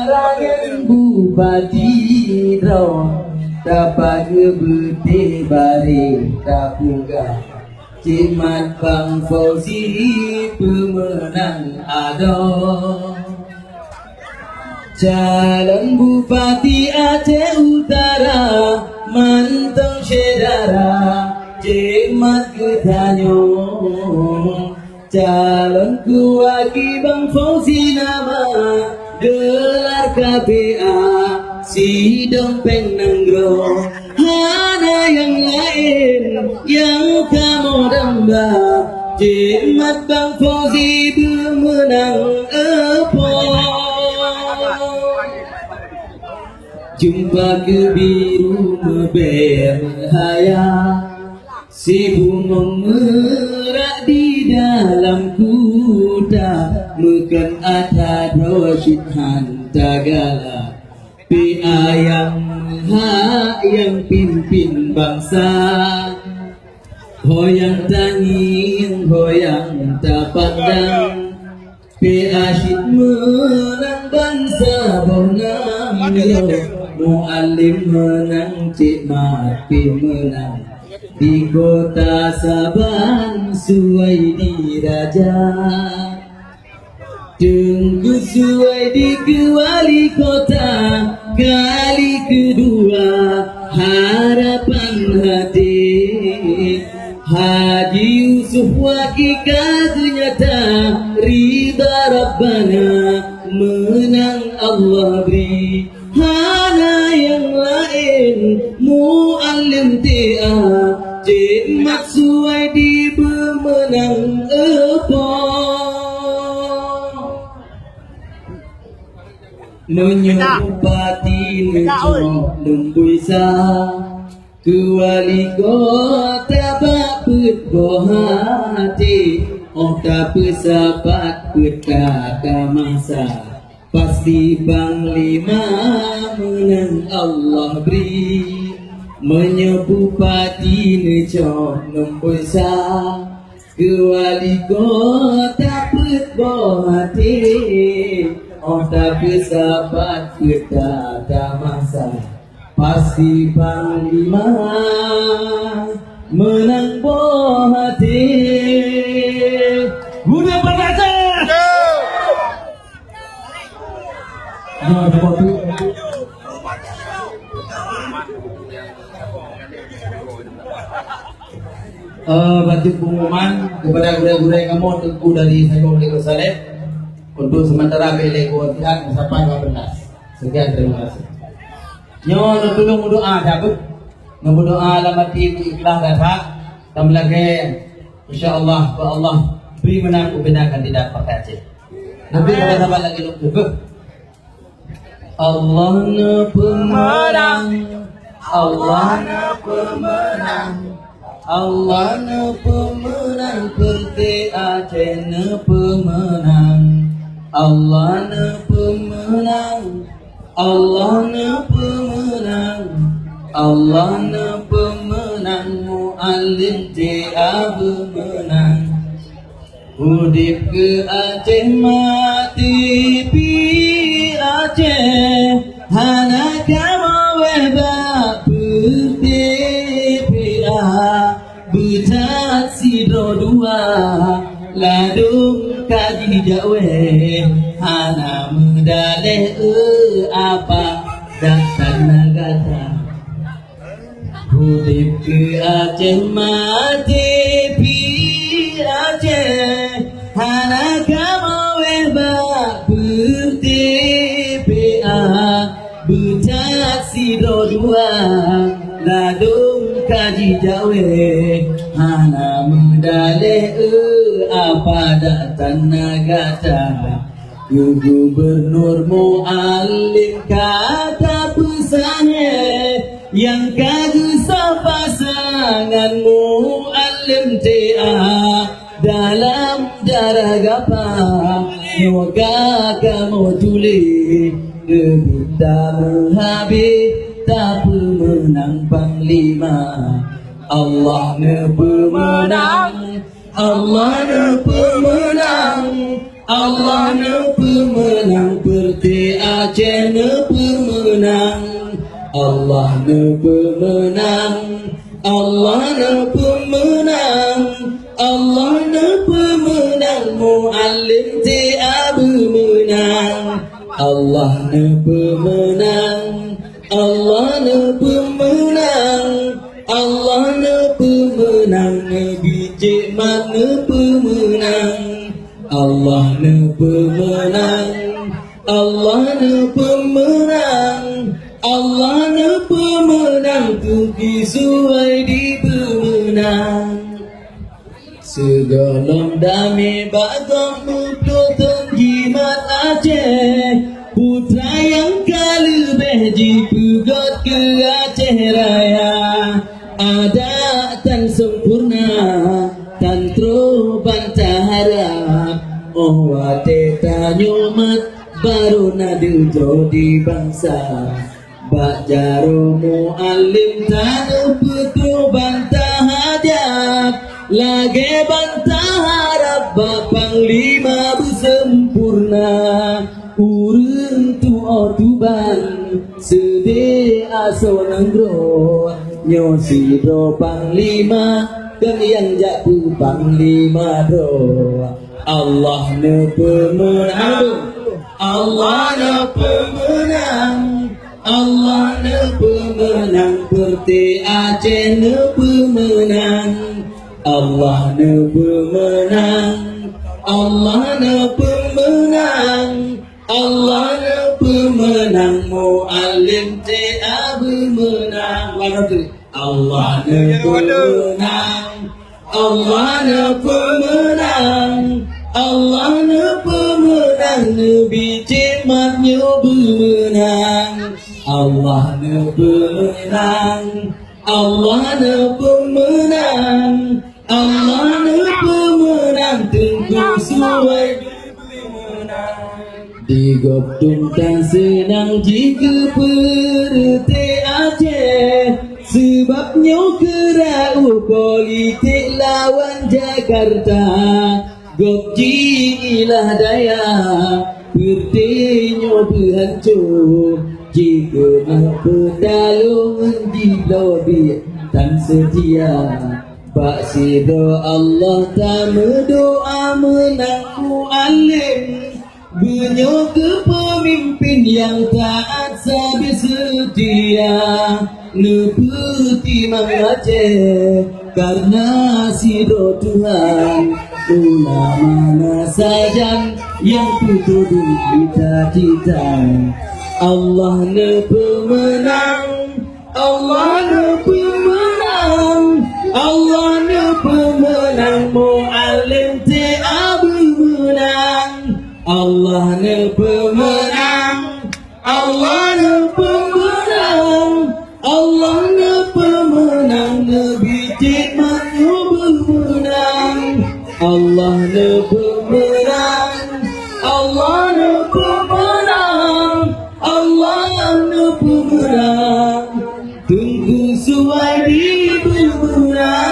Kalangan bupati ron dapat ngebete bare kapunga Cimat Bang Fauzi pemenang ado Calon Bupati Aceh Utara Mantong Sedara Cimat Ketanyo Calon Kuwaki Bang Fauzi nama Gelar KPA Si Dompeng Nanggro Hana yang lain yang kamu damba Cimat Bang Fauzi pemenang apa Jumpa kebiru berhaya Si bunga merak di dalam kuda Mekan atas Rashid Hantagala PA yang hak yang pimpin bangsa Hoyang tanging, hoyang tak pandang PA Syid menang bangsa bonang Mu'alim menang, Cik Mati menang Di kota Sabang, Suwaidi Raja Tunggu Suwaidi ke wali kota Kali kedua harapan hati Haji Yusuf Wakika ternyata Ridha Rabbana menang Allah beri Hana yang lain Mu'alim TA Cimat Suwaidi pemenang apa Menyebupati Necok Lembuisa Kewali kota Bakut Bohati Ota pesapat Petaka masa Pasti Panglima menang Allah beri Menyebupati Necok Lembuisa Kewali kota Petbohati Ota pesapat Petaka masa Pasti Panglima menang boh hati Buddha Perkasa Bantu pengumuman kepada guru-guru kamu tentu dari saya Muhammad Saleh untuk sementara belego tidak sampai 12. Sekian terima kasih. Nyo tolong doa dapat doa alamat ikhlas dan hak tambah lagi insyaallah ba Allah beri menang kebenaran tidak pakai Aceh. Nabi kata sahabat lagi lu Allah na pemenang Allah na pemenang Allah na pemenang Perti Aceh na pemenang Allah na pemenang Allah na pemenang Allah na pemenang Mu'alim TA pemenang Udip ke Aceh mati pi Aceh Hana kama webak Perti PA Becat sidro dua Ladung kaji jawe Hana medaleh apa Datang negara Udip ke Aceh mati pi Aceh Hana kama webak Perti PA Becat sidro dua Ladung kaji jawe Hana medaleh apa datang negara Gubernur Mu'alim kata pesannya Yang kagusah pasangan Mu'alim TA Dalam darah gapa Yoga kamu tulis Kita menghabis Tak pemenang Panglima Allah ne pemenang Allah ne pemenang Allah na pemenang Perti Aceh ne pemenang, Allah ne pemenang, Allah ne pemenang, Allah ne pemenang, Muallim TA bermenang, Allah ne pemenang, Allah ne pemenang, Allah ne pemenang, Nabi Jekmat ne pemenang, Allah ne pemenang, Allah ne pemenang, Allah ne pemenang, Tuki Suwaidi pemenang. Segolong damai bagong mutu tenggimat Aceh, putra yang kalebeh jipugot ke Aceh Raya. Ada tan sempurna, tan tro bantah harap, oh wate tanyomat baru nadu jodi bangsa. Bak jaro muallim tanu putu bantah hajat, lagi bantah harap bapang lima bersempurna. Urun tu otuban sedih aso nanggro, nyosi bro panglima dan yang japu panglima bro. Allah ne pemenang, Allah ne pemenang, Allah ne pemenang, Perti Aceh ne pemenang, Allah ne pemenang, Allah ne pemenang, Allah ne pemenang, Muallim TA bermenang. Allah ne pemenang, Allah ne pemenang, Allah ne pemenang, Nabi Jekmatnya bermenang, Allah ne pemenang, Allah ne pemenang, Allah ne pemenang, Tengku Suwaidi bermenang. Di Goptung tan senang jika Perti Aceh, sebabnya kerau politik lawan Jakarta. Gopji ilah daya, Pertinyo berhancur, jika nak pertolongan di lobi tan setia. Bak sida Allah tak berdoa menang muallim, Bunyo kepemimpin yang taat sabi setia. Neputi Mang Aceh karena sido Tuhan, ulama saja yang putus cita-cita. Allah ne pemenang, Allah ne pemenang, Allah ne pemenang, Muallim TA bermenang. Allah ne pemenang, Allah ne pemenang, Allah ne pemenang, Nabi Jekmatnya bermenang. Allah ne pemenang, Allah ne pemenang, Allah ne pemenang, Tengku Suwaidi bermenang.